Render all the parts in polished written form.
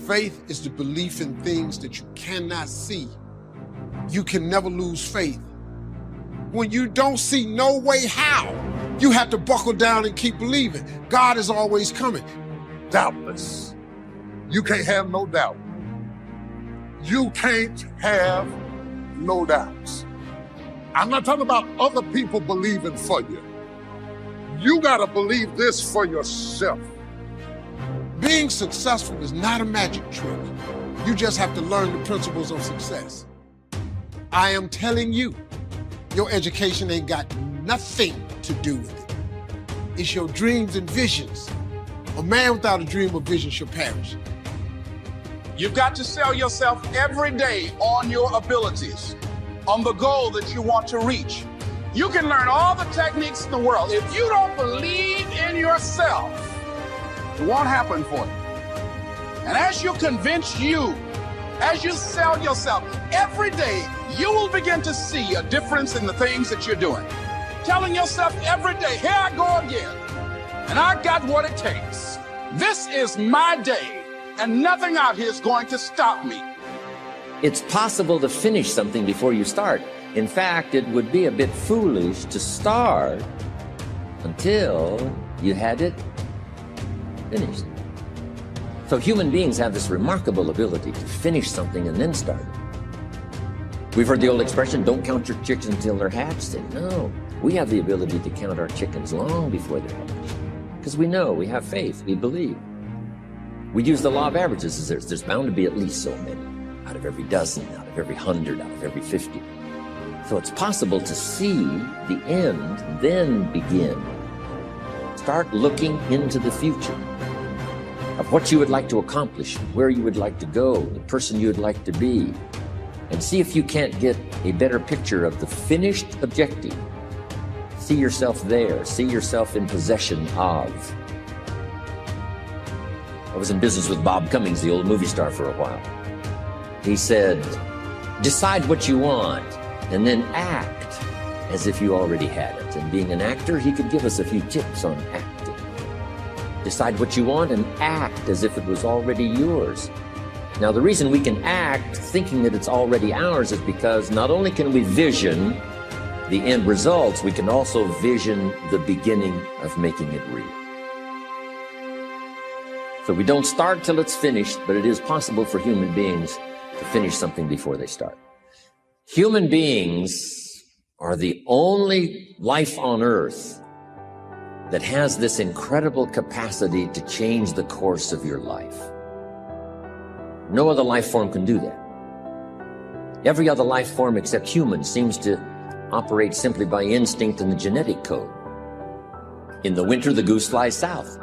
Faith is the belief in things that you cannot see. You can never lose faith. When you don't see no way how, you have to buckle down and keep believing. God is always coming. Doubtless. You can't have no doubt. You can't have no doubts. I'm not talking about other people believing for you. You gotta believe this for yourself. Being successful is not a magic trick. You just have to learn the principles of success. I am telling you, your education ain't got nothing to do with it. It's your dreams and visions. A man without a dream or vision shall perish. You've got to sell yourself every day on your abilities, on the goal that you want to reach. You can learn all the techniques in the world. If you don't believe in yourself, it won't happen for you. And as you convince you, as you sell yourself, every day you will begin to see a difference in the things that you're doing. Telling yourself every day, here I go again, and I got what it takes. This is my day, and nothing out here is going to stop me. It's possible to finish something before you start. In fact, it would be a bit foolish to start until you had it finished. So human beings have this remarkable ability to finish something and then start it. We've heard the old expression, don't count your chickens until they're hatched. And no, we have the ability to count our chickens long before they're hatched. Because we know, we have faith, we believe. We use the law of averages. There's bound to be at least so many. Out of every dozen, out of every 100, out of every 50. So it's possible to see the end, then begin. Start looking into the future of what you would like to accomplish, where you would like to go, the person you would like to be, and see if you can't get a better picture of the finished objective. See yourself there, see yourself in possession of. I was in business with Bob Cummings, the old movie star, for a while. He said, decide what you want and then act as if you already had it. And being an actor, he could give us a few tips on acting. Decide what you want and act as if it was already yours. Now, the reason we can act thinking that it's already ours is because not only can we vision the end results, we can also vision the beginning of making it real. So we don't start till it's finished, but it is possible for human beings to finish something before they start. Human beings are the only life on earth that has this incredible capacity to change the course of your life. No other life form can do that. Every other life form except humans seems to operate simply by instinct and the genetic code. In the winter, the goose flies south.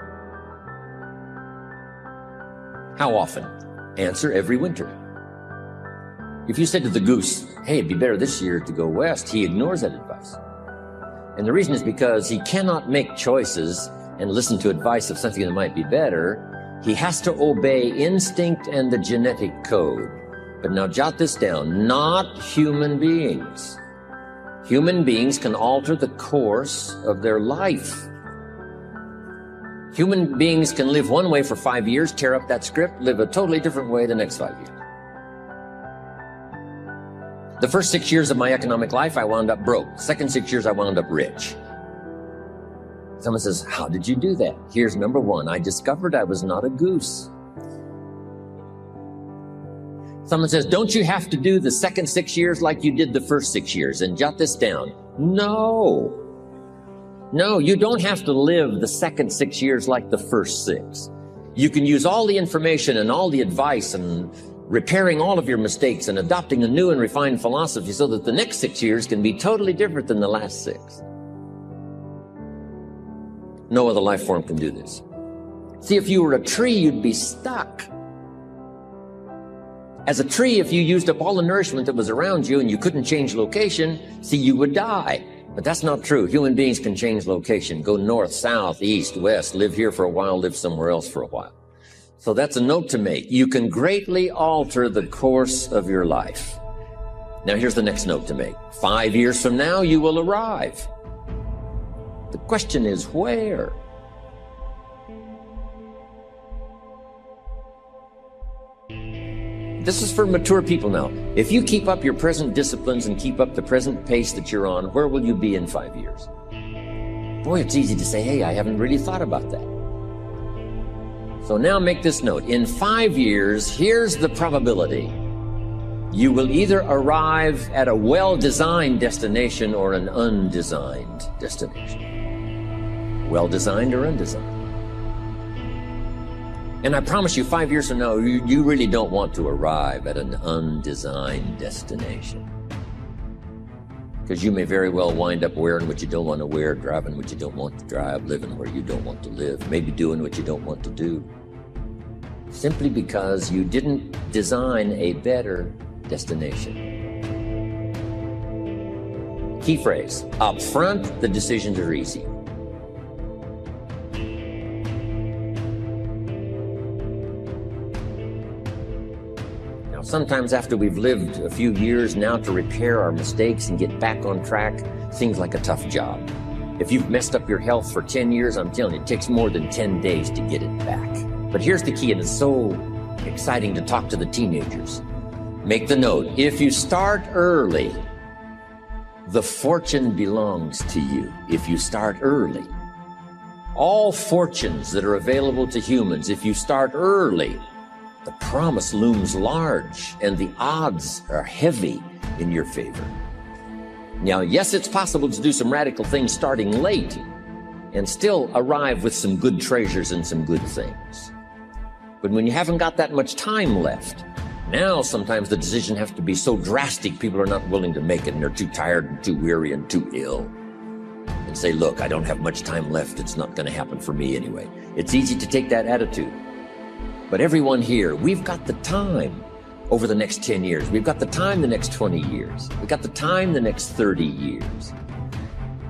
How often? Answer, every winter. If you said to the goose, hey, it'd be better this year to go west, he ignores that advice. And the reason is because he cannot make choices and listen to advice of something that might be better. He has to obey instinct and the genetic code. But now jot this down, not human beings. Human beings can alter the course of their life. Human beings can live one way for 5 years, tear up that script, live a totally different way the next 5 years. The first 6 years of my economic life, I wound up broke. Second 6 years, I wound up rich. Someone says, how did you do that? Here's number one. I discovered I was not a goose. Someone says, don't you have to do the second 6 years like you did the first 6 years? And jot this down. No. No, you don't have to live the second 6 years like the first 6. You can use all the information and all the advice and repairing all of your mistakes and adopting a new and refined philosophy so that the next 6 years can be totally different than the last 6. No other life form can do this. See, if you were a tree, you'd be stuck. As a tree, if you used up all the nourishment that was around you and you couldn't change location, see, you would die. But that's not true. Human beings can change location, go north, south, east, west, live here for a while, live somewhere else for a while. So that's a note to make. You can greatly alter the course of your life. Now here's the next note to make. 5 years from now, you will arrive. The question is where? This is for mature people now. If you keep up your present disciplines and keep up the present pace that you're on, where will you be in 5 years? Boy, it's easy to say, hey, I haven't really thought about that. So now make this note. In 5 years, here's the probability. You will either arrive at a well-designed destination or an undesigned destination. Well-designed or undesigned. And I promise you, 5 years from now, you really don't want to arrive at an undesigned destination. Because you may very well wind up wearing what you don't want to wear, driving what you don't want to drive, living where you don't want to live, maybe doing what you don't want to do. Simply because you didn't design a better destination. Key phrase, up front, the decisions are easy. Sometimes after we've lived a few years now, to repair our mistakes and get back on track seems like a tough job. If you've messed up your health for 10 years, I'm telling you, it takes more than 10 days to get it back. But here's the key, and it's so exciting to talk to the teenagers. Make the note, if you start early, the fortune belongs to you. If you start early. All fortunes that are available to humans, if you start early, the promise looms large and the odds are heavy in your favor. Now, yes, it's possible to do some radical things starting late and still arrive with some good treasures and some good things. But when you haven't got that much time left, now sometimes the decision has to be so drastic people are not willing to make it and they're too tired and too weary and too ill. And say, look, I don't have much time left. It's not going to happen for me anyway. It's easy to take that attitude. But everyone here, we've got the time over the next 10 years. We've got the time the next 20 years. We've got the time the next 30 years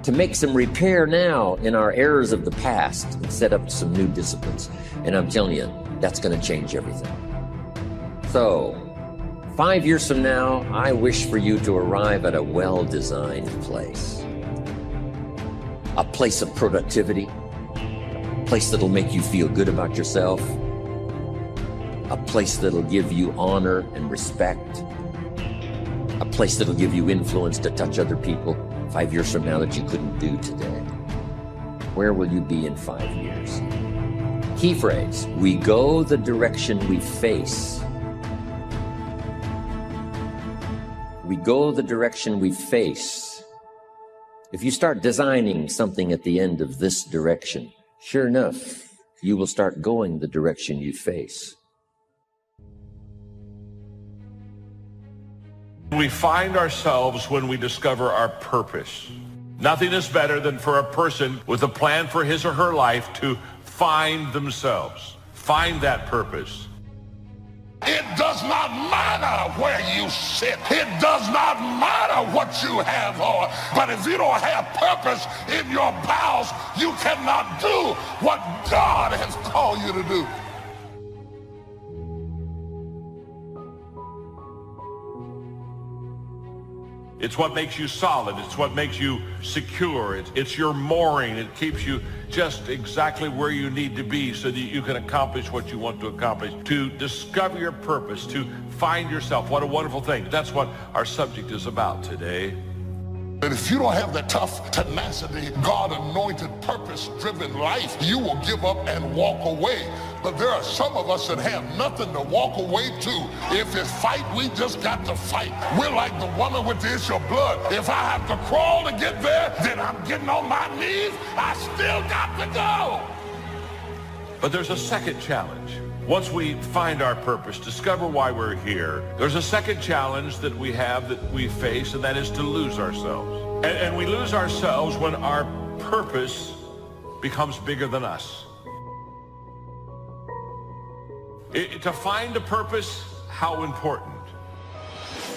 to make some repair now in our errors of the past and set up some new disciplines. And I'm telling you, that's going to change everything. So, 5 years from now, I wish for you to arrive at a well-designed place. A place of productivity, a place that'll make you feel good about yourself, a place that'll give you honor and respect, a place that'll give you influence to touch other people 5 years from now that you couldn't do today. Where will you be in 5 years? Key phrase, we go the direction we face. We go the direction we face. If you start designing something at the end of this direction, sure enough, you will start going the direction you face. We find ourselves when we discover our purpose. Nothing is better than for a person with a plan for his or her life to find themselves, find that purpose. It does not matter where you sit. It does not matter what you have on. But if you don't have purpose in your bowels, you cannot do what God has called you to do. It's what makes you solid. It's what makes you secure. It's your mooring. It keeps you just exactly where you need to be so that you can accomplish what you want to accomplish. To discover your purpose, to find yourself. What a wonderful thing. That's what our subject is about today. And if you don't have the tough tenacity, God-anointed, purpose-driven life, you will give up and walk away. But there are some of us that have nothing to walk away to. If it's fight, we just got to fight. We're like the woman with the issue of blood. If I have to crawl to get there, then I'm getting on my knees. I still got to go. But there's a second challenge. Once we find our purpose, discover why we're here, there's a second challenge that we have that we face, and that is to lose ourselves. And we lose ourselves when our purpose becomes bigger than us. To find a purpose, how important.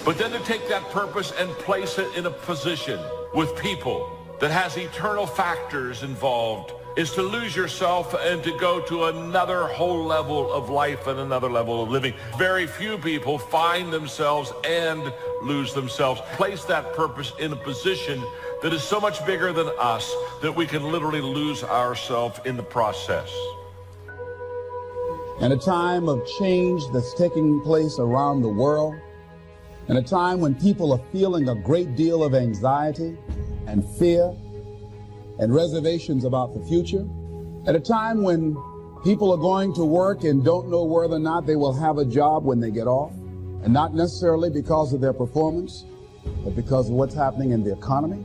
But then to take that purpose and place it in a position with people that has eternal factors involved is to lose yourself and to go to another whole level of life and another level of living. Very few people find themselves and lose themselves. Place that purpose in a position that is so much bigger than us that we can literally lose ourselves in the process. In a time of change that's taking place around the world, in a time when people are feeling a great deal of anxiety and fear and reservations about the future, at a time when people are going to work and don't know whether or not they will have a job when they get off, and not necessarily because of their performance, but because of what's happening in the economy.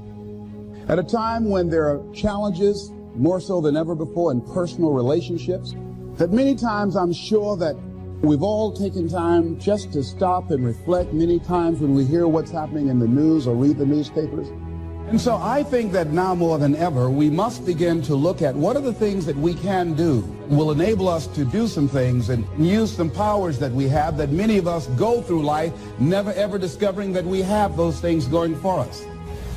At a time when there are challenges, more so than ever before, in personal relationships, that many times I'm sure that we've all taken time just to stop and reflect many times when we hear what's happening in the news or read the newspapers. And so I think that now more than ever, we must begin to look at what are the things that we can do will enable us to do some things and use some powers that we have that many of us go through life never ever discovering that we have those things going for us.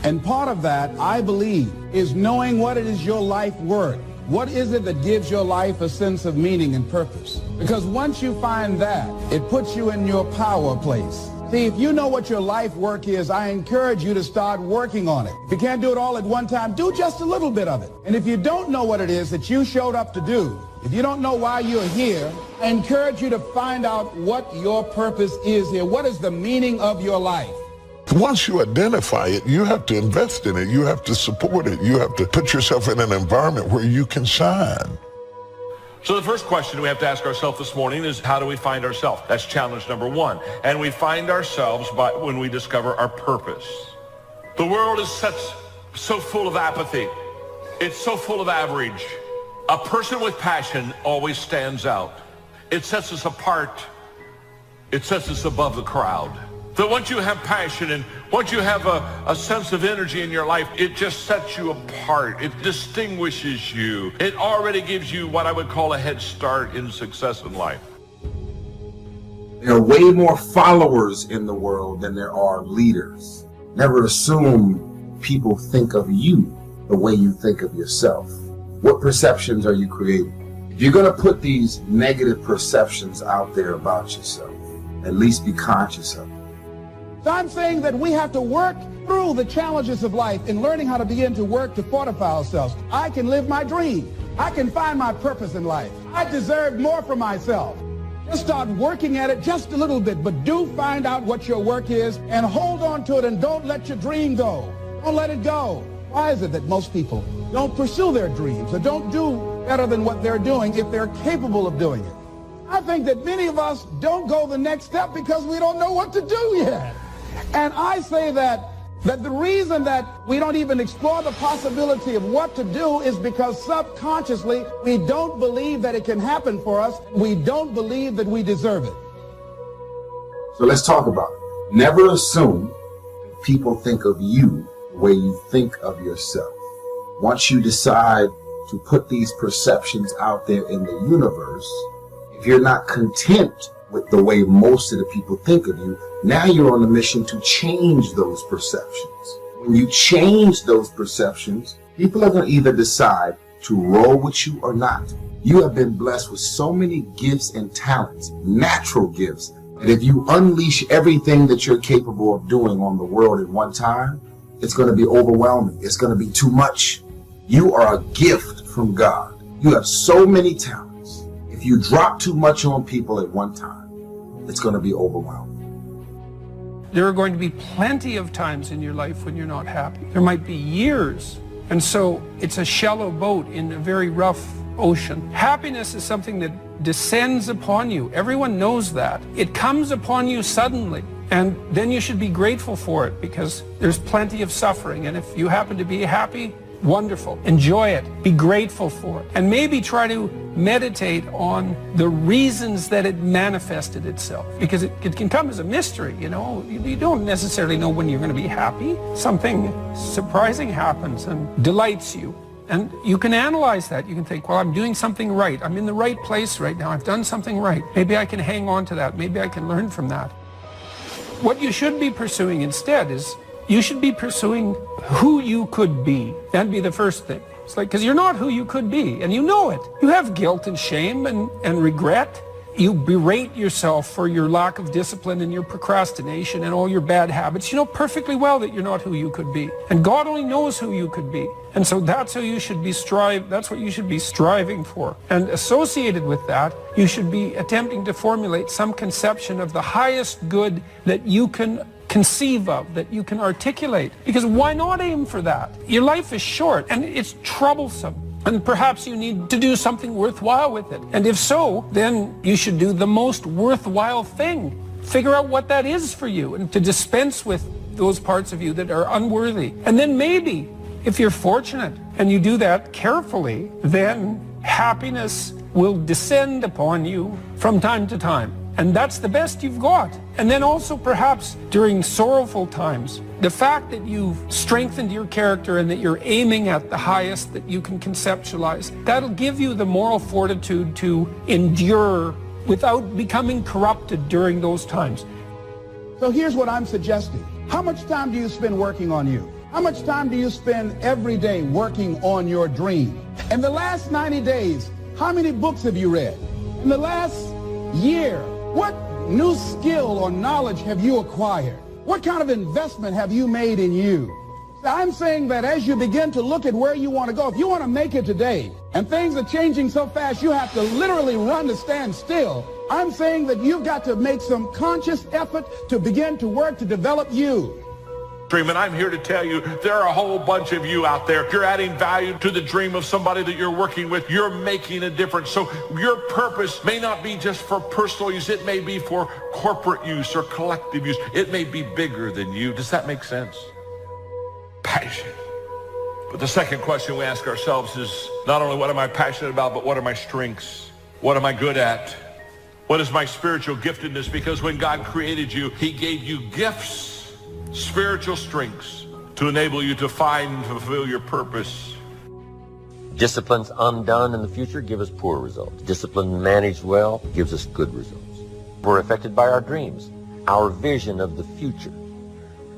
And part of that, I believe, is knowing what it is your life worth. What is it that gives your life a sense of meaning and purpose? Because once you find that, it puts you in your power place. See, if you know what your life work is, I encourage you to start working on it. If you can't do it all at one time, do just a little bit of it. And if you don't know what it is that you showed up to do, if you don't know why you're here, I encourage you to find out what your purpose is here. What is the meaning of your life? Once you identify it, you have to invest in it. You have to support it. You have to put yourself in an environment where you can shine. So the first question we have to ask ourselves this morning is, how do we find ourselves? That's challenge number one. And we find ourselves when we discover our purpose. The world is so full of apathy. It's so full of average. A person with passion always stands out. It sets us apart. It sets us above the crowd. That once you have passion and once you have a sense of energy in your life, it just sets you apart. It distinguishes you. It already gives you what I would call a head start in success in life. There are way more followers in the world than there are leaders. Never assume people think of you the way you think of yourself. What perceptions are you creating? If you're going to put these negative perceptions out there about yourself, at least be conscious of it. So I'm saying that we have to work through the challenges of life in learning how to begin to work to fortify ourselves. I can live my dream. I can find my purpose in life. I deserve more for myself. Just start working at it just a little bit, but do find out what your work is and hold on to it and don't let your dream go. Don't let it go. Why is it that most people don't pursue their dreams or don't do better than what they're doing if they're capable of doing it? I think that many of us don't go the next step because we don't know what to do yet. And I say that the reason that we don't even explore the possibility of what to do is because subconsciously we don't believe that it can happen for us. We don't believe that we deserve it. So let's talk about it. Never assume that people think of you the way you think of yourself. Once you decide to put these perceptions out there in the universe, if you're not content with the way most of the people think of you, now you're on a mission to change those perceptions. When you change those perceptions, people are going to either decide to roll with you or not. You have been blessed with so many gifts and talents, natural gifts, that if you unleash everything that you're capable of doing on the world at one time, it's going to be overwhelming. It's going to be too much. You are a gift from God. You have so many talents. If you drop too much on people at one time, it's going to be overwhelming. There are going to be plenty of times in your life when you're not happy. There might be years. And so it's a shallow boat in a very rough ocean. Happiness is something that descends upon you. Everyone knows that. It comes upon you suddenly. And then you should be grateful for it because there's plenty of suffering. And if you happen to be happy, wonderful. Enjoy it. Be grateful for it. And maybe try to meditate on the reasons that it manifested itself. Because it can come as a mystery, you know. You don't necessarily know when you're going to be happy. Something surprising happens and delights you. And you can analyze that. You can think, well, I'm doing something right. I'm in the right place right now. I've done something right. Maybe I can hang on to that. Maybe I can learn from that. What you should be pursuing instead is you should be pursuing who you could be. That'd be the first thing. It's like, because you're not who you could be, and you know it. You have guilt and shame and regret. you berate yourself for your lack of discipline and your procrastination and all your bad habits, you know perfectly well that you're not who you could be. And God only knows who you could be. And so that's who you should be that's what you should be striving for. And associated with that, you should be attempting to formulate some conception of the highest good that you can conceive of, that you can articulate. Because why not aim for that? Your life is short and it's troublesome. And perhaps you need to do something worthwhile with it. And if so, then you should do the most worthwhile thing. Figure out what that is for you and to dispense with those parts of you that are unworthy. And then maybe, if you're fortunate and you do that carefully, then happiness will descend upon you from time to time. And that's the best you've got. And then also perhaps during sorrowful times, the fact that you've strengthened your character and that you're aiming at the highest that you can conceptualize, that'll give you the moral fortitude to endure without becoming corrupted during those times. So here's what I'm suggesting. How much time do you spend working on you? How much time do you spend every day working on your dream? In the last 90 days, how many books have you read? In the last year, what new skill or knowledge have you acquired? What kind of investment have you made in you? I'm saying that as you begin to look at where you want to go, if you want to make it today, and things are changing so fast you have to literally run to stand still, I'm saying that you've got to make some conscious effort to begin to work to develop you. And I'm here to tell you, there are a whole bunch of you out there. You're adding value to the dream of somebody that you're working with. You're making a difference. So your purpose may not be just for personal use. It may be for corporate use or collective use. It may be bigger than you. Does that make sense? Passion. But the second question we ask ourselves is not only what am I passionate about, but what are my strengths? What am I good at? What is my spiritual giftedness? Because when God created you, he gave you gifts, spiritual strengths to enable you to find and fulfill your purpose. Disciplines undone in the future give us poor results. Discipline managed well gives us good results. We're affected by our dreams, our vision of the future.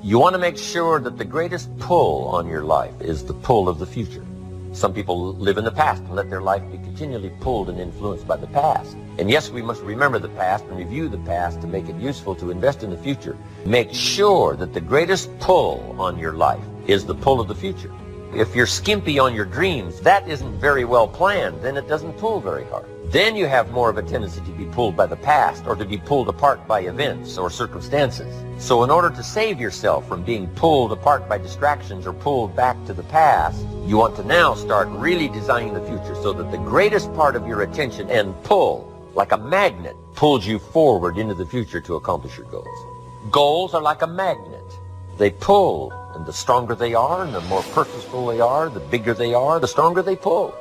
You want to make sure that the greatest pull on your life is the pull of the future. Some people live in the past and let their life be continually pulled and influenced by the past. And yes, we must remember the past and review the past to make it useful to invest in the future. Make sure that the greatest pull on your life is the pull of the future. If you're skimpy on your dreams, that isn't very well planned, then it doesn't pull very hard. Then you have more of a tendency to be pulled by the past or to be pulled apart by events or circumstances. So in order to save yourself from being pulled apart by distractions or pulled back to the past, you want to now start really designing the future so that the greatest part of your attention and pull, like a magnet, pulls you forward into the future to accomplish your goals. Goals are like a magnet. They pull, and the stronger they are and the more purposeful they are, the bigger they are, the stronger they pull.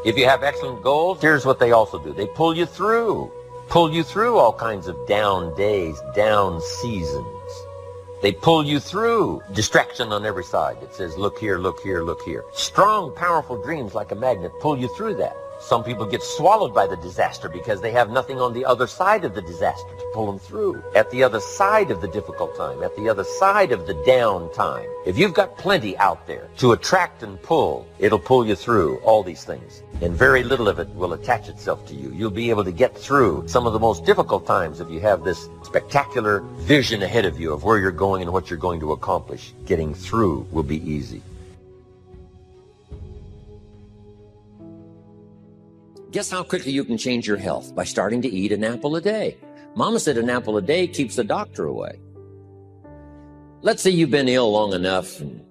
If you have excellent goals, here's what they also do. They pull you through all kinds of down days, down seasons. They pull you through distraction on every side. It says, look here, look here, look here. Strong, powerful dreams like a magnet pull you through that. Some people get swallowed by the disaster because they have nothing on the other side of the disaster to pull them through. At the other side of the difficult time, at the other side of the down time. If you've got plenty out there to attract and pull, it'll pull you through all these things. And very little of it will attach itself to you. You'll be able to get through some of the most difficult times if you have this spectacular vision ahead of you of where you're going and what you're going to accomplish. Getting through will be easy. Guess how quickly you can change your health? By starting to eat an apple a day. Mama said an apple a day keeps the doctor away. Let's say you've been ill long enough and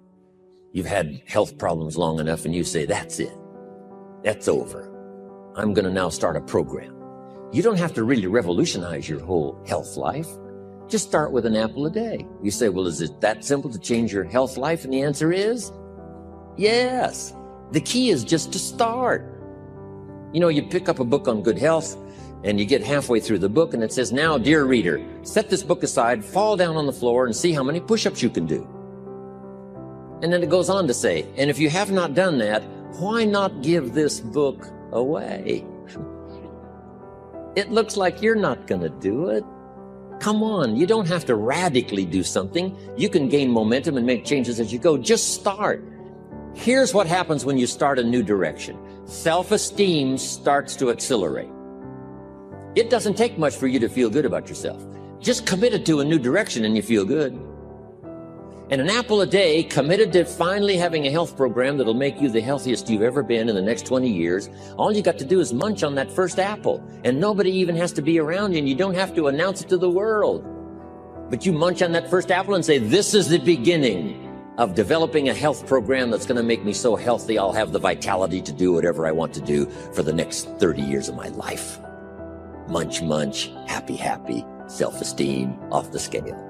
you've had health problems long enough and you say, that's it. That's over. I'm going to now start a program. You don't have to really revolutionize your whole health life. Just start with an apple a day. You say, well, is it that simple to change your health life? And the answer is yes. The key is just to start. You know, you pick up a book on good health and you get halfway through the book and it says, now, dear reader, set this book aside, fall down on the floor and see how many push-ups you can do. And then it goes on to say, and if you have not done that, why not give this book away? It looks like you're not going to do it. Come on, you don't have to radically do something. You can gain momentum and make changes as you go. Just start. Here's what happens when you start a new direction. Self-esteem starts to accelerate. It doesn't take much for you to feel good about yourself. Just committed to a new direction and you feel good. And an apple a day, committed to finally having a health program that'll make you the healthiest you've ever been in the next 20 years. All you got to do is munch on that first apple, and nobody even has to be around you, and you don't have to announce it to the world. But you munch on that first apple and say, this is the beginning of developing a health program that's going to make me so healthy I'll have the vitality to do whatever I want to do for the next 30 years of my life. Munch, munch, happy, happy, self-esteem off the scale.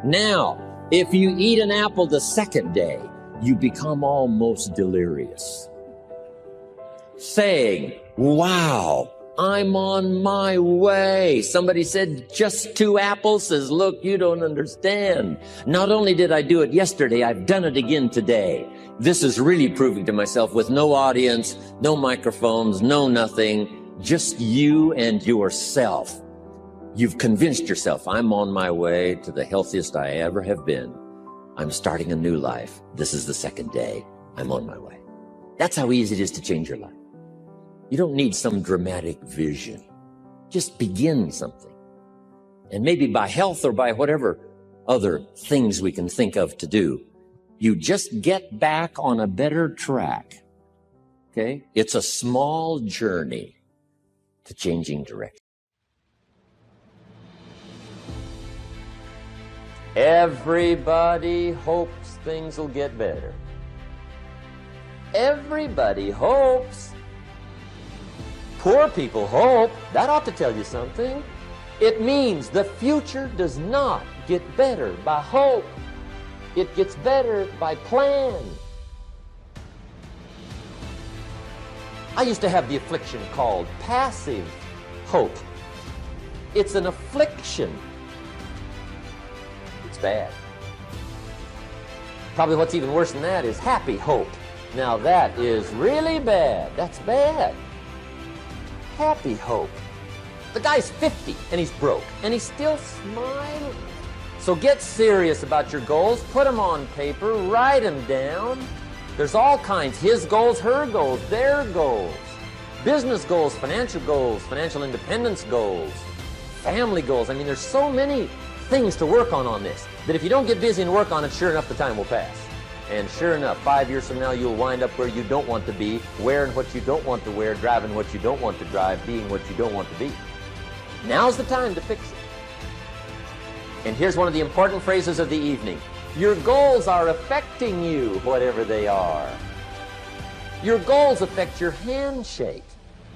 Now, if you eat an apple the second day, you become almost delirious, saying, wow, I'm on my way. Somebody said, just 2 apples. Says, look, you don't understand. Not only did I do it yesterday, I've done it again today. This is really proving to myself with no audience, no microphones, no nothing, just you and yourself. You've convinced yourself, I'm on my way to the healthiest I ever have been. I'm starting a new life. This is the second day. I'm on my way. That's how easy it is to change your life. You don't need some dramatic vision. Just begin something. And maybe by health or by whatever other things we can think of to do, you just get back on a better track. Okay? It's a small journey to changing direction. Everybody hopes things will get better. Everybody hopes. Poor people hope. That ought to tell you something. It means the future does not get better by hope. It gets better by plan. I used to have the affliction called passive hope. It's an affliction. It's bad. Probably what's even worse than that is happy hope. Now that is really bad. That's bad. Happy hope. The guy's 50 and he's broke and he's still smiling. So get serious about your goals. Put them on paper. Write them down. There's all kinds. His goals, her goals, their goals. Business goals, financial independence goals, family goals. I mean, there's so many things to work on this that if you don't get busy and work on it, sure enough, the time will pass. And sure enough, 5 years from now, you'll wind up where you don't want to be, wearing what you don't want to wear, driving what you don't want to drive, being what you don't want to be. Now's the time to fix it. And here's one of the important phrases of the evening. Your goals are affecting you, whatever they are. Your goals affect your handshake.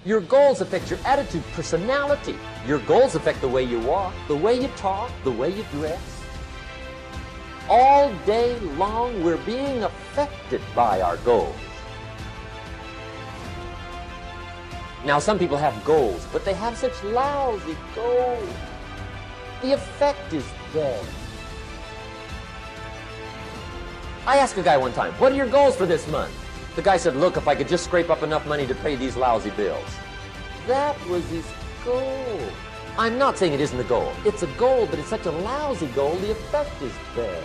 Your goals affect your attitude, personality. Your goals affect the way you walk, the way you talk, the way you dress. All day long, we're being affected by our goals. Now, some people have goals, but they have such lousy goals. The effect is bad. I asked a guy one time, what are your goals for this month? The guy said, look, if I could just scrape up enough money to pay these lousy bills. That was his goal. I'm not saying it isn't a goal. It's a goal, but it's such a lousy goal, the effect is bad.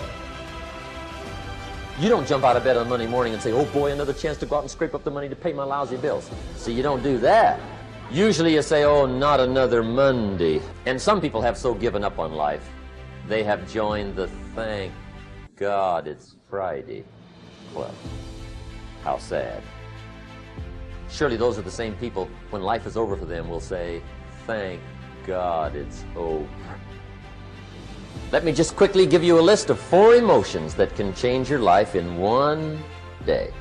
You don't jump out of bed on Monday morning and say, oh boy, another chance to go out and scrape up the money to pay my lousy bills. See, you don't do that. Usually you say, oh, not another Monday. And some people have so given up on life, they have joined the thank God it's Friday club. How sad. Surely those are the same people, when life is over for them, will say, thank God it's over. Let me just quickly give you a list of 4 emotions that can change your life in one day.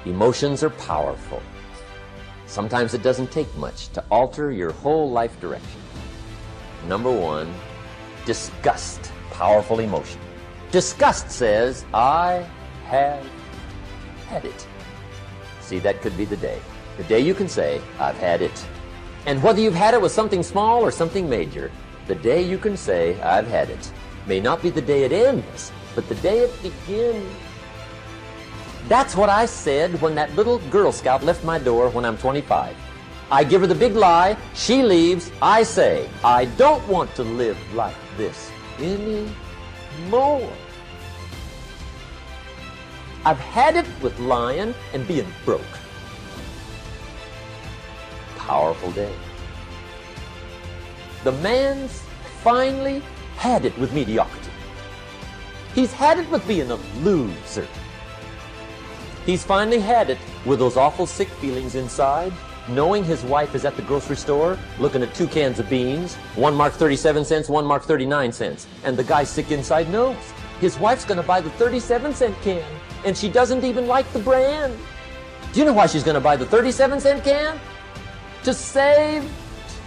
Emotions are powerful. Sometimes it doesn't take much to alter your whole life direction. Number 1, disgust. Powerful emotion. Disgust says, I have had it. See, that could be the day. The day you can say, I've had it. And whether you've had it with something small or something major, the day you can say, I've had it, may not be the day it ends, but the day it begins. That's what I said when that little Girl Scout left my door when I'm 25. I give her the big lie, she leaves, I say, I don't want to live like this anymore. I've had it with lying and being broke. Powerful day. The man's finally had it with mediocrity. He's had it with being a loser. He's finally had it with those awful sick feelings inside, knowing his wife is at the grocery store looking at 2 cans of beans, one marked 37 cents, one marked 39 cents. And the guy sick inside knows his wife's going to buy the 37-cent can, and she doesn't even like the brand. Do you know why she's going to buy the 37-cent can? To save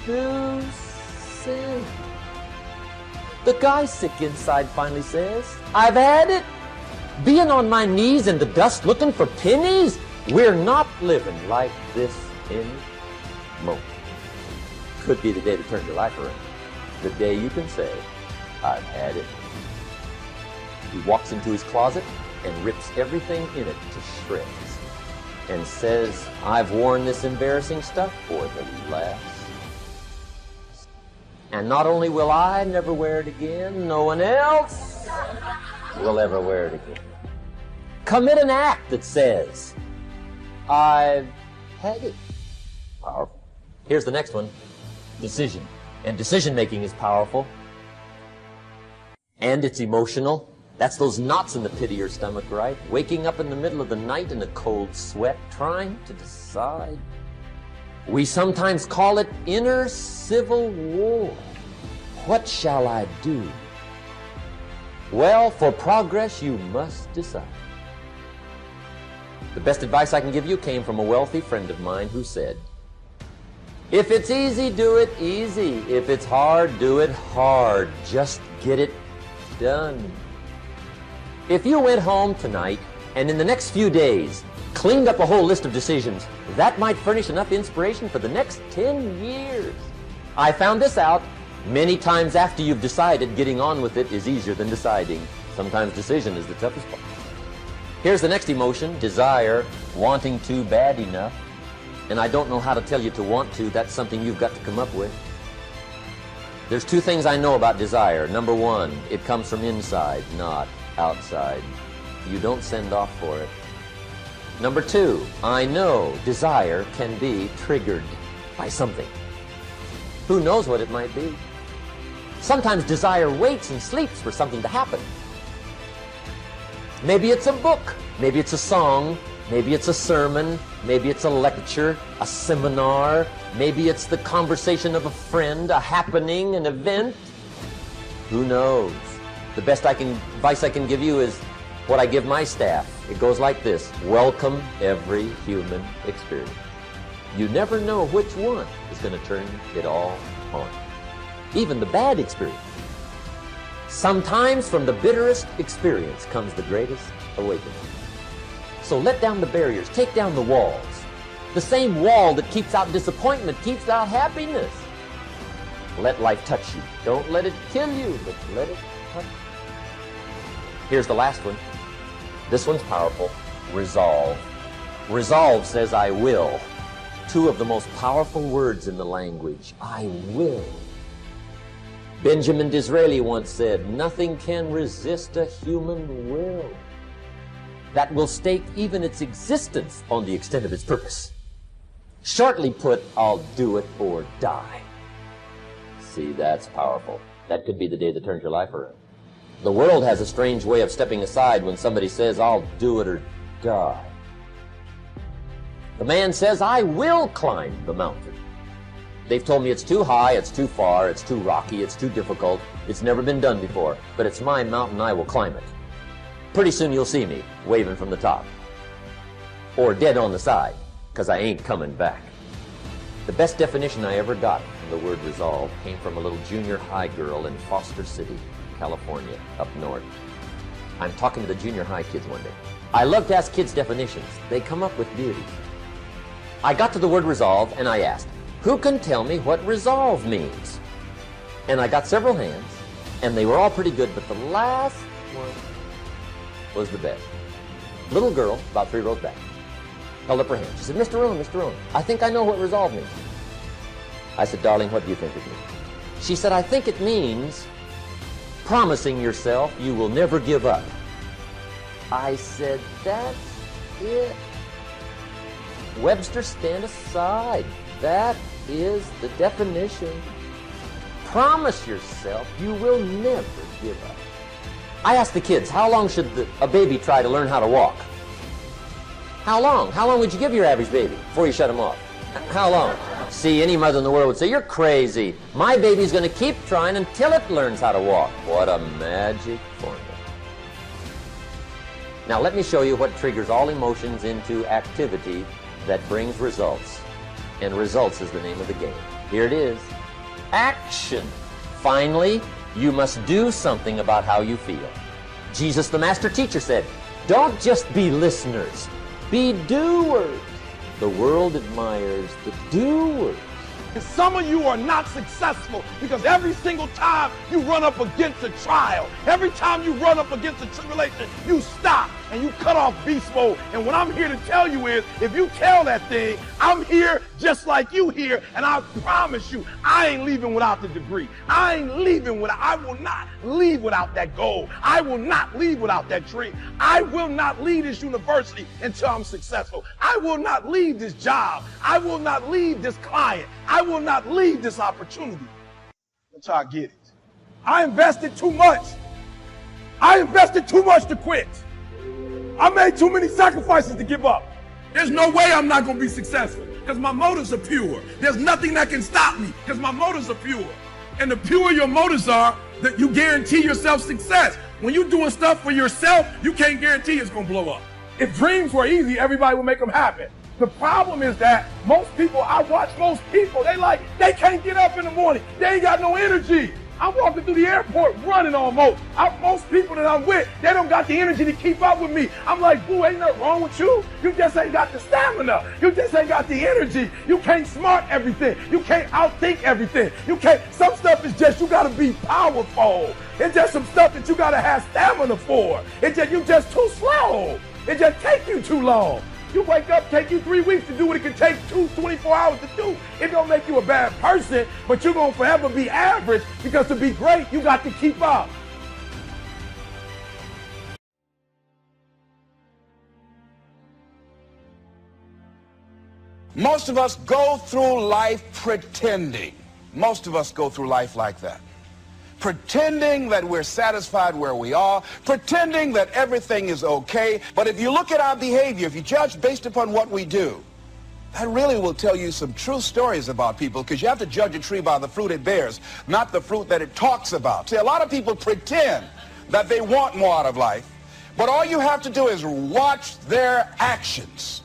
2 cents. The guy sick inside finally says, I've had it. Being on my knees in the dust looking for pennies? We're not living like this anymore. Could be the day to turn your life around. The day you can say, I've had it. He walks into his closet and rips everything in it to shreds and says, I've worn this embarrassing stuff for the last. And not only will I never wear it again, no one else will ever wear it again. Commit an act that says, I've had it. Powerful. Here's the next one. Decision. And decision-making is powerful. And it's emotional. That's those knots in the pit of your stomach, right? Waking up in the middle of the night in a cold sweat, trying to decide. We sometimes call it inner civil war. What shall I do? Well, for progress, you must decide. The best advice I can give you came from a wealthy friend of mine who said, if it's easy, do it easy. If it's hard, do it hard. Just get it done. If you went home tonight and in the next few days cleaned up a whole list of decisions, that might furnish enough inspiration for the next 10 years. I found this out many times after you've decided. Getting on with it is easier than deciding. Sometimes decision is the toughest part. Here's the next emotion, desire, wanting to bad enough. And I don't know how to tell you to want to. That's something you've got to come up with. There's 2 things I know about desire. Number 1, it comes from inside, not outside. You don't send off for it. Number 2, I know desire can be triggered by something. Who knows what it might be? Sometimes desire waits and sleeps for something to happen. Maybe it's a book, maybe it's a song, maybe it's a sermon, maybe it's a lecture, a seminar, maybe it's the conversation of a friend, a happening, an event. Who knows? The best advice I can give you is what I give my staff. It goes like this: welcome every human experience. You never know which one is going to turn it all on. Even the bad experience. Sometimes from the bitterest experience comes the greatest awakening. So let down the barriers, take down the walls. The same wall that keeps out disappointment keeps out happiness. Let life touch you. Don't let it kill you, but let it touch you. Here's the last one. This one's powerful. Resolve. Resolve says I will. 2 of the most powerful words in the language. I will. Benjamin Disraeli once said, nothing can resist a human will that will stake even its existence on the extent of its purpose. Shortly put, I'll do it or die. See, that's powerful. That could be the day that turns your life around. The world has a strange way of stepping aside when somebody says, I'll do it or die. The man says, I will climb the mountain. They've told me it's too high, it's too far, it's too rocky, it's too difficult, it's never been done before, but it's my mountain, I will climb it. Pretty soon you'll see me waving from the top. Or dead on the side, because I ain't coming back. The best definition I ever got from the word resolve came from a little junior high girl in Foster City, California, up north. I'm talking to the junior high kids one day. I love to ask kids definitions. They come up with beauty. I got to the word resolve and I asked, who can tell me what resolve means? And I got several hands, and they were all pretty good, but the last one was the best. Little girl, about 3 rows back, held up her hand. She said, Mr. Rohn, I think I know what resolve means. I said, darling, what do you think it means? She said, I think it means promising yourself you will never give up. I said, that's it. Webster, stand aside. That is the definition. promise yourself you will never give up. I ask the kids, how long should a baby try to learn how to walk? How long? How long would you give your average baby before you shut him off? How long? See, any mother in the world would say, you're crazy. My baby's going to keep trying until it learns how to walk. What a magic formula. Now let me show you what triggers all emotions into activity that brings results. And results is the name of the game. Here it is. Action. Finally, you must do something about how you feel. Jesus, the master teacher, said, don't just be listeners, be doers. The world admires the doers. Some of you are not successful because every single time you run up against a trial, every time you run up against a tribulation, you stop and you cut off beast mode. And what I'm here to tell you is, if you tell that thing, I'm here just like you here, and I promise you, I ain't leaving without the degree. I ain't leaving without, I will not leave without that goal. I will not leave without that dream. I will not leave this university until I'm successful. I will not leave this job. I will not leave this client. I will not leave this opportunity until I get it. I invested too much. I invested too much to quit. I made too many sacrifices to give up. There's no way I'm not going to be successful because my motives are pure. There's nothing that can stop me because my motives are pure. And the purer your motives are, that you guarantee yourself success. When you're doing stuff for yourself, you can't guarantee it's going to blow up. If dreams were easy, everybody would make them happen. The problem is that most people, I watch most people, they can't get up in the morning. They ain't got no energy. I'm walking through the airport running almost. Most people that I'm with, they don't got the energy to keep up with me. I'm like, boo, ain't nothing wrong with you. You just ain't got the stamina. You just ain't got the energy. You can't smart everything. You can't outthink everything. Some stuff is just, you gotta be powerful. It's just some stuff that you gotta have stamina for. You just too slow. It just take you too long. You wake up, take you 3 weeks to do what it can take 24 hours to do. It don't make you a bad person, but you're gonna forever be average because to be great, you got to keep up. Most of us go through life pretending. Most of us go through life like that. Pretending that we're satisfied where we are, pretending that everything is okay. But if you look at our behavior, if you judge based upon what we do, that really will tell you some true stories about people, because you have to judge a tree by the fruit it bears, not the fruit that it talks about. See, a lot of people pretend that they want more out of life, but all you have to do is watch their actions.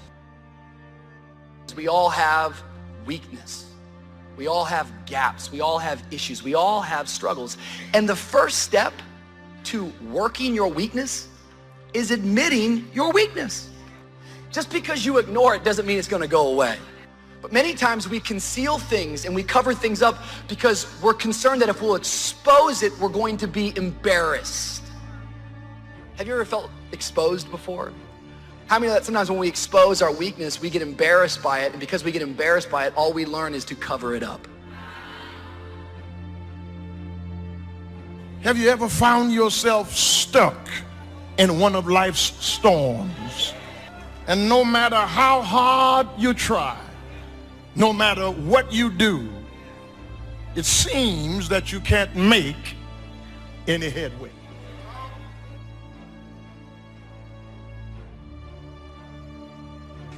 We all have weakness. We all have gaps. We all have issues. We all have struggles. And the first step to working your weakness is admitting your weakness. Just because you ignore it doesn't mean it's going to go away. But many times we conceal things and we cover things up because we're concerned that if we'll expose it, we're going to be embarrassed. Have you ever felt exposed before? How many of that sometimes when we expose our weakness, we get embarrassed by it, and because we get embarrassed by it, all we learn is to cover it up. Have you ever found yourself stuck in one of life's storms? And no matter how hard you try, no matter what you do, it seems that you can't make any headway.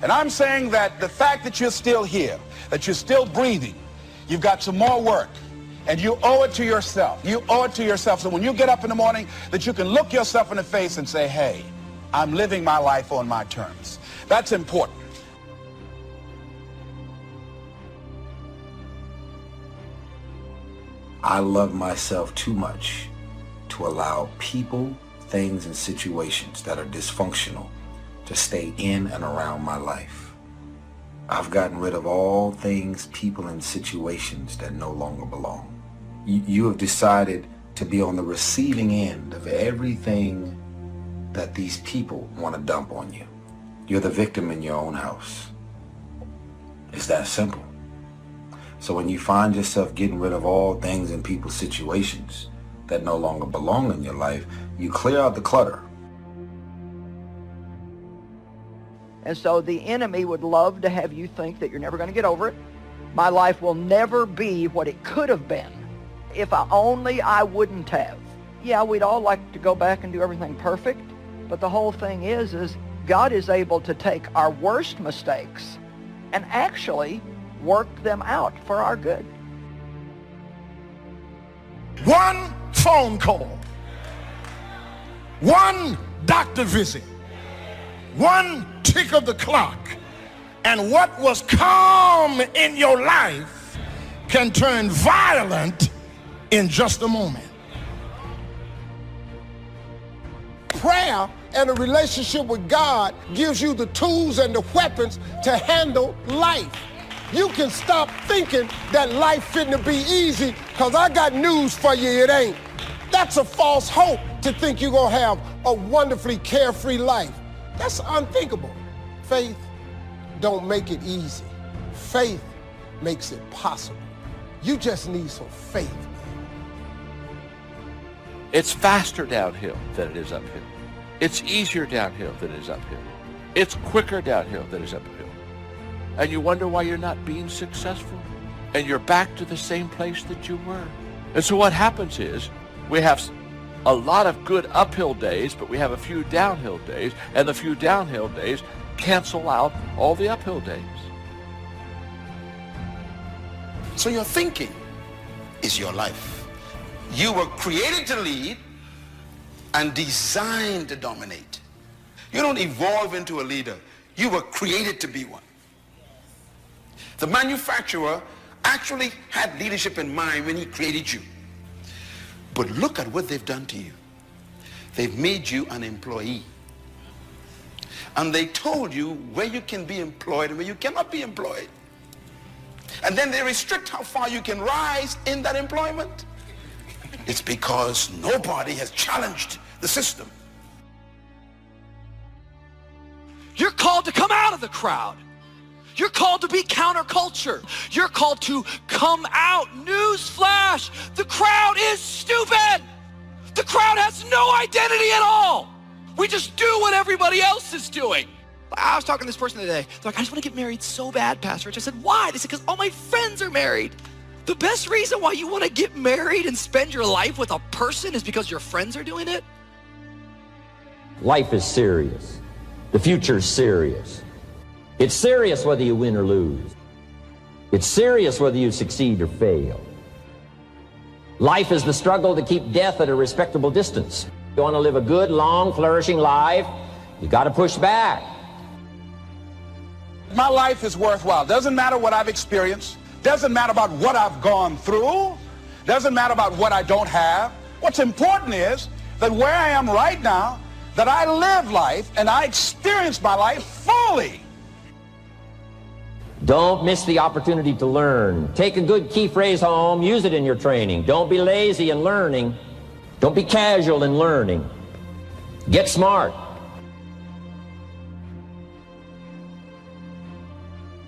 And I'm saying that the fact that you're still here, that you're still breathing, you've got some more work. And you owe it to yourself. You owe it to yourself. So when you get up in the morning, that you can look yourself in the face and say, hey, I'm living my life on my terms. That's important. I love myself too much to allow people, things, and situations that are dysfunctional to stay in and around my life. I've gotten rid of all things, people, and situations that no longer belong. You have decided to be on the receiving end of everything that these people want to dump on you. You're the victim in your own house. It's that simple. So when you find yourself getting rid of all things and people, situations that no longer belong in your life, you clear out the clutter. And so the enemy would love to have you think that you're never going to get over it. My life will never be what it could have been. If I wouldn't have. Yeah, we'd all like to go back and do everything perfect, but the whole thing is God is able to take our worst mistakes and actually work them out for our good. One phone call, one doctor visit, one tick of the clock, and what was calm in your life can turn violent in just a moment. Prayer and a relationship with God gives you the tools and the weapons to handle life. You can stop thinking that life fitting to be easy, because I got news for you, it ain't. That's a false hope to think you're going to have a wonderfully carefree life. That's unthinkable. Faith don't make it easy. Faith makes it possible. You just need some faith. It's faster downhill than it is uphill. It's easier downhill than it is uphill. It's quicker downhill than it is uphill. And you wonder why you're not being successful. And you're back to the same place that you were. And so what happens is we have a lot of good uphill days, but we have a few downhill days, and the few downhill days cancel out all the uphill days. So your thinking is your life. You were created to lead and designed to dominate. You don't evolve into a leader. You were created to be one. The manufacturer actually had leadership in mind when he created you. But look at what they've done to you. They've made you an employee. And they told you where you can be employed and where you cannot be employed. And then they restrict how far you can rise in that employment. It's because nobody has challenged the system. You're called to come out of the crowd. You're called to be counterculture. You're called to come out. Newsflash, the crowd is stupid. The crowd has no identity at all. We just do what everybody else is doing. I was talking to this person today. They're like, I just want to get married so bad, Pastor Rich. I said, why? They said, because all my friends are married. The best reason why you want to get married and spend your life with a person is because your friends are doing it? Life is serious. The future is serious. It's serious whether you win or lose. It's serious whether you succeed or fail. Life is the struggle to keep death at a respectable distance. You want to live a good, long, flourishing life, you got to push back. My life is worthwhile. Doesn't matter what I've experienced. Doesn't matter about what I've gone through. Doesn't matter about what I don't have. What's important is that where I am right now, that I live life and I experience my life fully. Don't miss the opportunity to learn. Take a good key phrase home, use it in your training. Don't be lazy in learning. Don't be casual in learning. Get smart.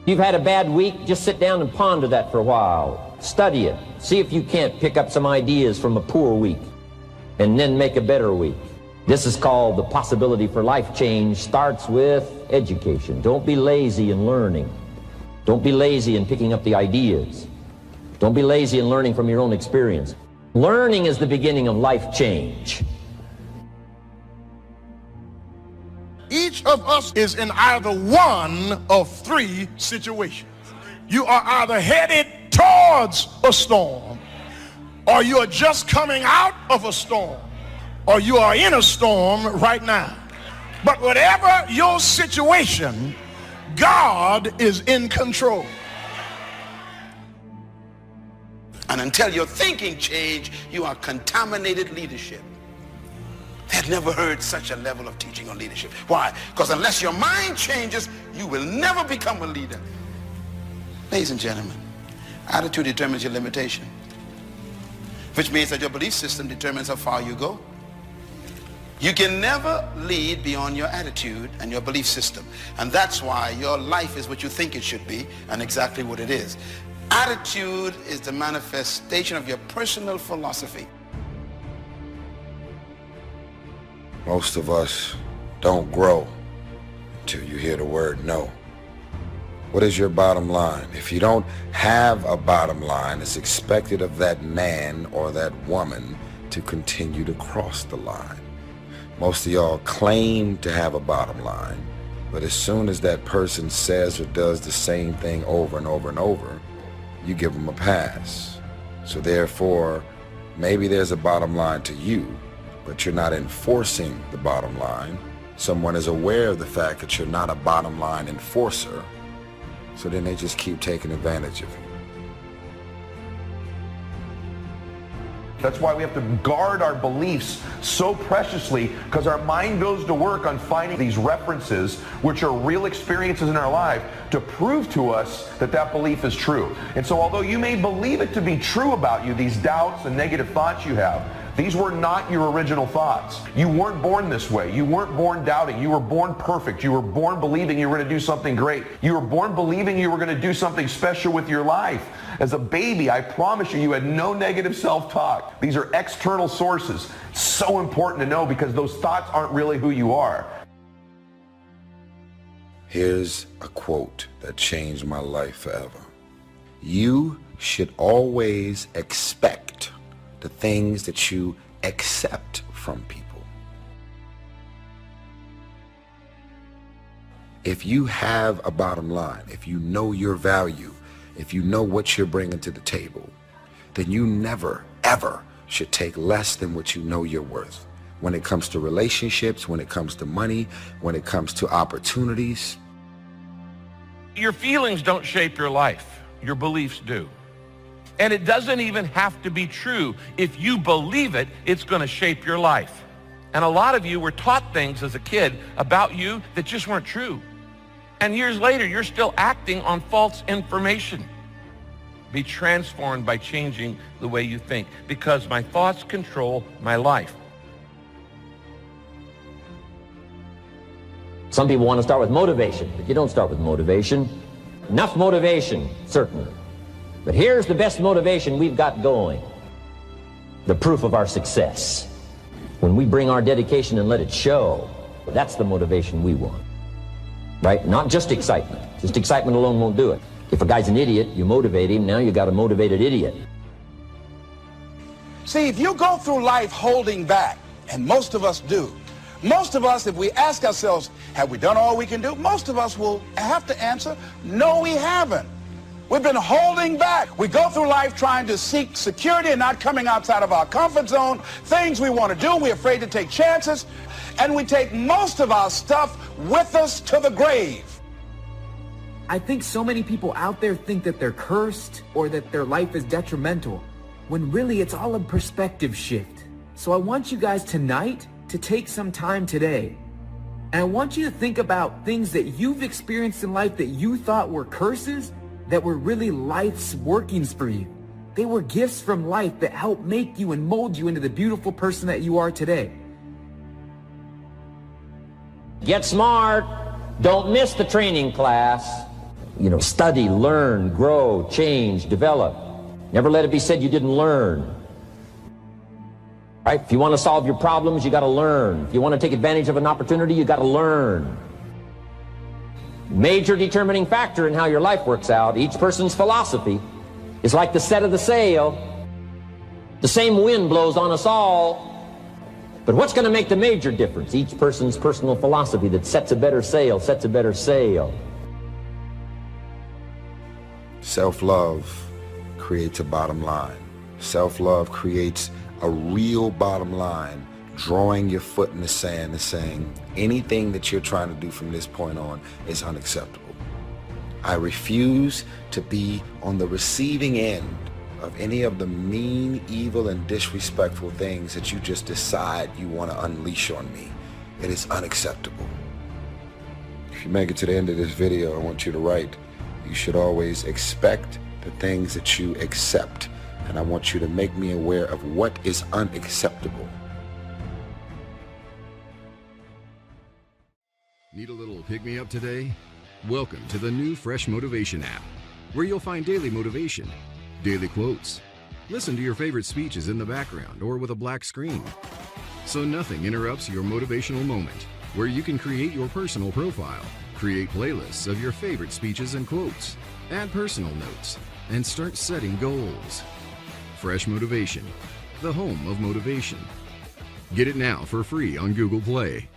If you've had a bad week, just sit down and ponder that for a while. Study it. See if you can't pick up some ideas from a poor week and then make a better week. This is called the possibility for life change starts with education. Don't be lazy in learning. Don't be lazy in picking up the ideas. Don't be lazy in learning from your own experience. Learning is the beginning of life change. Each of us is in either one of three situations. You are either headed towards a storm, or you are just coming out of a storm, or you are in a storm right now. But whatever your situation, God is in control. And until your thinking change, you are contaminated leadership. They had never heard such a level of teaching on leadership. Why? Because unless your mind changes, you will never become a leader. Ladies and gentlemen, attitude determines your limitation, which means that your belief system determines how far you go. You can never lead beyond your attitude and your belief system. And that's why your life is what you think it should be and exactly what it is. Attitude is the manifestation of your personal philosophy. Most of us don't grow until you hear the word no. What is your bottom line? If you don't have a bottom line, it's expected of that man or that woman to continue to cross the line. Most of y'all claim to have a bottom line, but as soon as that person says or does the same thing over and over and over, you give them a pass. So therefore, maybe there's a bottom line to you, but you're not enforcing the bottom line. Someone is aware of the fact that you're not a bottom line enforcer, so then they just keep taking advantage of you. That's why we have to guard our beliefs so preciously, because our mind goes to work on finding these references, which are real experiences in our life, to prove to us that that belief is true. And so although you may believe it to be true about you, these doubts and negative thoughts you have, these were not your original thoughts. You weren't born this way. You weren't born doubting. You were born perfect. You were born believing you were going to do something great. You were born believing you were going to do something special with your life. As a baby, I promise you, you had no negative self-talk. These are external sources. So important to know, because those thoughts aren't really who you are. Here's a quote that changed my life forever. You should always expect the things that you accept from people. If you have a bottom line, if you know your value, if you know what you're bringing to the table, then you never, ever should take less than what you know you're worth. When it comes to relationships, when it comes to money, when it comes to opportunities. Your feelings don't shape your life. Your beliefs do. And it doesn't even have to be true. If you believe it, it's going to shape your life. And a lot of you were taught things as a kid about you that just weren't true. And years later, you're still acting on false information. Be transformed by changing the way you think, because my thoughts control my life. Some people want to start with motivation, but you don't start with motivation. Enough motivation, certainly. But here's the best motivation we've got going. The proof of our success. When we bring our dedication and let it show, that's the motivation we want. Right? Not just excitement. Just excitement alone won't do it. If a guy's an idiot, you motivate him. Now you got a motivated idiot. See, if you go through life holding back, and most of us do, most of us, if we ask ourselves, have we done all we can do? Most of us will have to answer, no, we haven't. We've been holding back. We go through life trying to seek security and not coming outside of our comfort zone, things we want to do, we're afraid to take chances, and we take most of our stuff with us to the grave. I think so many people out there think that they're cursed or that their life is detrimental, when really it's all a perspective shift. So I want you guys tonight to take some time today, and I want you to think about things that you've experienced in life that you thought were curses, that were really life's workings for you. They were gifts from life that helped make you and mold you into the beautiful person that you are today. Get smart. Don't miss the training class. Study, learn, grow, change, develop. Never let it be said you didn't learn. Right? If you want to solve your problems, you got to learn. If you want to take advantage of an opportunity, you got to learn. Major determining factor in how your life works out. Each person's philosophy is like the set of the sail. The same wind blows on us all. But what's going to make the major difference? Each person's personal philosophy that sets a better sail, sets a better sail. Self-love creates a bottom line. Self-love creates a real bottom line, drawing your foot in the sand and saying, anything that you're trying to do from this point on is unacceptable. I refuse to be on the receiving end of any of the mean, evil, and disrespectful things that you just decide you want to unleash on me. It is unacceptable. If you make it to the end of this video, I want you to write, you should always expect the things that you accept. And I want you to make me aware of what is unacceptable. Need a little pick-me-up today? Welcome to the new Fresh Motivation app, where you'll find daily motivation, daily quotes. Listen to your favorite speeches in the background or with a black screen, so nothing interrupts your motivational moment, where you can create your personal profile, Create playlists of your favorite speeches and quotes. Add personal notes and start setting goals. Fresh Motivation, the home of motivation. Get it now for free on Google Play.